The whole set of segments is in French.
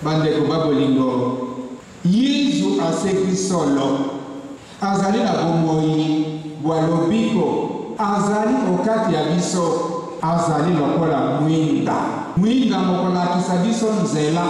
Bandeko babolingo, Yesu aseki solo, azali na bomoi, walobiko, azali okati ya biso, azali lokola mwinda. Mwinda mokolakisa biso nzela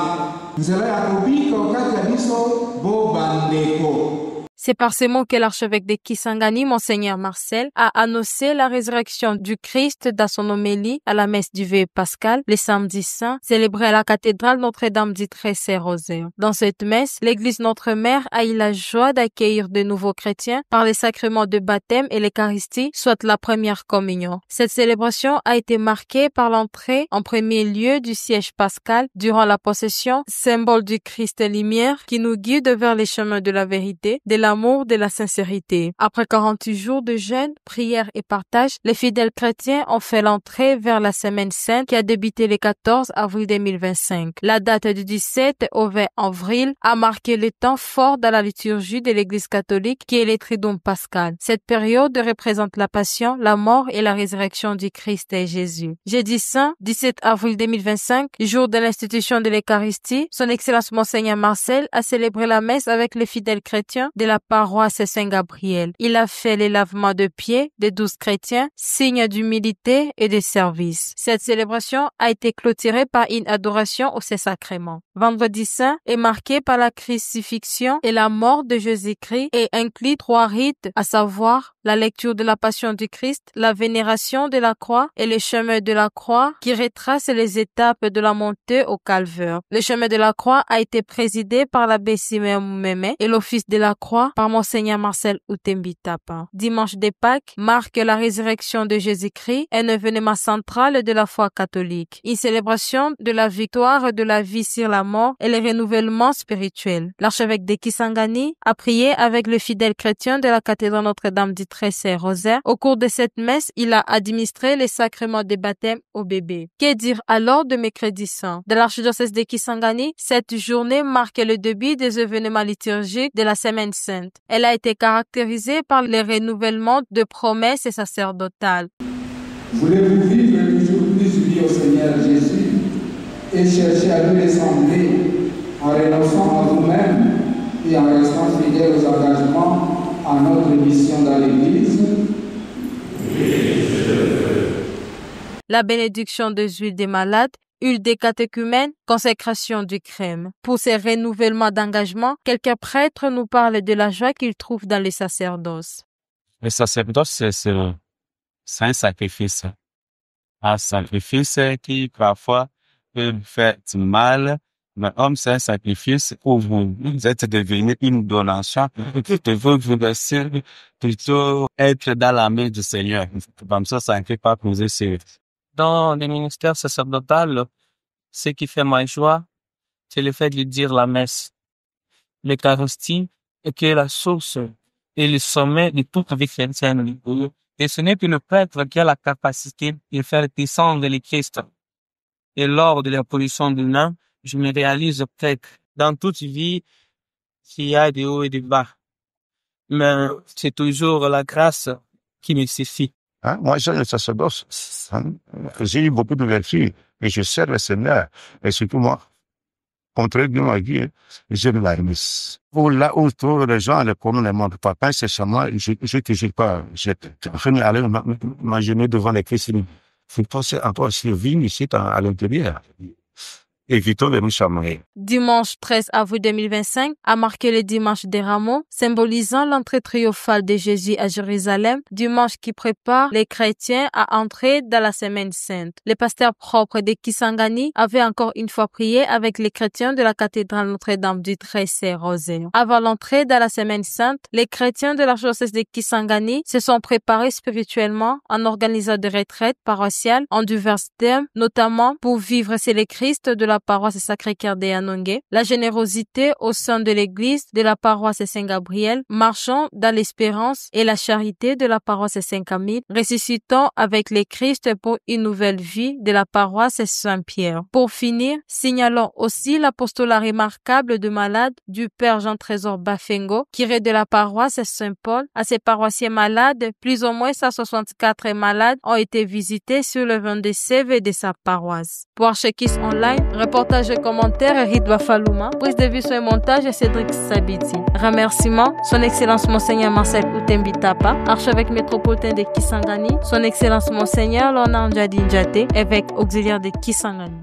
ya kobika okati ya biso bo bandeko. C'est par ces mots que l'archevêque de Kisangani, Monseigneur Marcel, a annoncé la résurrection du Christ dans son homélie à la messe du Vœu Pascal, le samedi saint, célébrée à la cathédrale Notre-Dame du Très-Saint-Rosaire. Dans cette messe, l'église Notre-Mère a eu la joie d'accueillir de nouveaux chrétiens par les sacrements de baptême et l'Eucharistie, soit la première communion. Cette célébration a été marquée par l'entrée en premier lieu du siège pascal durant la possession, symbole du Christ lumière qui nous guide vers les chemins de la vérité, de l'amour, de la sincérité. Après 48 jours de jeûne, prière et partage, les fidèles chrétiens ont fait l'entrée vers la Semaine Sainte qui a débuté le 14 avril 2025. La date du 17 au 20 avril a marqué le temps fort dans la liturgie de l'Église catholique qui est le Triduum pascal. Cette période représente la passion, la mort et la résurrection du Christ et Jésus. Jeudi saint, 17 avril 2025, jour de l'institution de l'Eucharistie, son Excellence Monseigneur Marcel a célébré la messe avec les fidèles chrétiens de la paroisse Saint-Gabriel. Il a fait les lavements de pieds des 12 chrétiens, signe d'humilité et de service. Cette célébration a été clôturée par une adoration au Saint-Sacrement. Vendredi saint est marqué par la crucifixion et la mort de Jésus-Christ et inclut 3 rites, à savoir la lecture de la Passion du Christ, la vénération de la croix et le chemin de la croix qui retrace les étapes de la montée au calvaire. Le chemin de la croix a été présidé par l'abbé Simeon Moumeme et l'office de la croix par Monseigneur Marcel Outembitapa. Dimanche de Pâques marque la résurrection de Jésus-Christ, un événement central de la foi catholique. Une célébration de la victoire de la vie sur la mort et le renouvellement spirituel. L'archevêque de Kisangani a prié avec le fidèle chrétien de la cathédrale Notre-Dame du Très-Saint-Rosaire. Au cours de cette messe, il a administré les sacrements de baptême au bébé. Que dire alors de mercredi saint? De l'archidiocèse de Kisangani, cette journée marque le début des événements liturgiques de la Semaine Sainte. Elle a été caractérisée par le renouvellement de promesses sacerdotales. Voulez-vous vivre toujours plus unis au Seigneur Jésus et chercher à lui ressembler en renonçant à vous-même et en restant fidèle aux engagements à notre mission dans l'Église? La bénédiction des huiles des malades, huile des catéchumènes, consécration du crème. Pour ces renouvellements d'engagement, quelques prêtres nous parlent de la joie qu'ils trouvent dans les sacerdoces. Le sacerdoce, c'est un sacrifice. Un sacrifice qui parfois peut faire du mal, mais homme, c'est un sacrifice où vous êtes devenu une donation. Vous vous laissez plutôt être dans la main du Seigneur. Comme ça ne fait pas poser sur. Dans le ministère sacerdotal, ce qui fait ma joie, c'est le fait de dire la messe. L'Eucharistie est la source et le sommet de toute vie chrétienne. Et ce n'est que le prêtre qui a la capacité de faire descendre le Christ. Et lors de l'imposition du nain, je me réalise prêtre. Dans toute vie, il y a des hauts et des bas. Mais c'est toujours la grâce qui me suffit. Moi, j'ai le sacerdoce. J'ai eu beaucoup de vertus et je sers le Seigneur. Et surtout moi, contrairement à Dieu, j'aime la messe. Là où tous les gens, les problèmes ne montrent pas, c'est chez moi, je te jure pas, j'ai train d'aller m'imaginer devant les chrétiens. Faut penser encore survivre ici à l'intérieur. Évitons de nous charmer. Dimanche 13 avril 2025 a marqué le dimanche des Rameaux, symbolisant l'entrée triomphale de Jésus à Jérusalem, dimanche qui prépare les chrétiens à entrer dans la Semaine Sainte. Le pasteur propre de Kisangani avait encore une fois prié avec les chrétiens de la cathédrale Notre-Dame du Très-Saint-Rosaire. Avant l'entrée dans la Semaine Sainte, les chrétiens de l'archidiocèse de Kisangani se sont préparés spirituellement en organisant des retraites paroissiales en divers thèmes, notamment pour vivre c'est le Christ de la paroisse Sacré-Cœur de Yanongé, la générosité au sein de l'église de la paroisse Saint-Gabriel, marchant dans l'espérance et la charité de la paroisse Saint-Camille, ressuscitant avec les Christ pour une nouvelle vie de la paroisse Saint-Pierre. Pour finir, signalons aussi l'apostolat remarquable de malades du Père Jean-Trésor Bafengo, curé de la paroisse Saint-Paul. À ces paroissiens malades, plus ou moins 164 malades ont été visités sur le 22 CV de sa paroisse. Pour Pour Archekis Online, reportage et commentaires Ridwa Falouma, prise de vue sur et montage Cédric Sabiti. Remerciements, Son Excellence Monseigneur Marcel Outembi Tapa, archevêque métropolitain de Kisangani, Son Excellence Monseigneur Lorna Ndjadi Ndjate, évêque auxiliaire de Kisangani.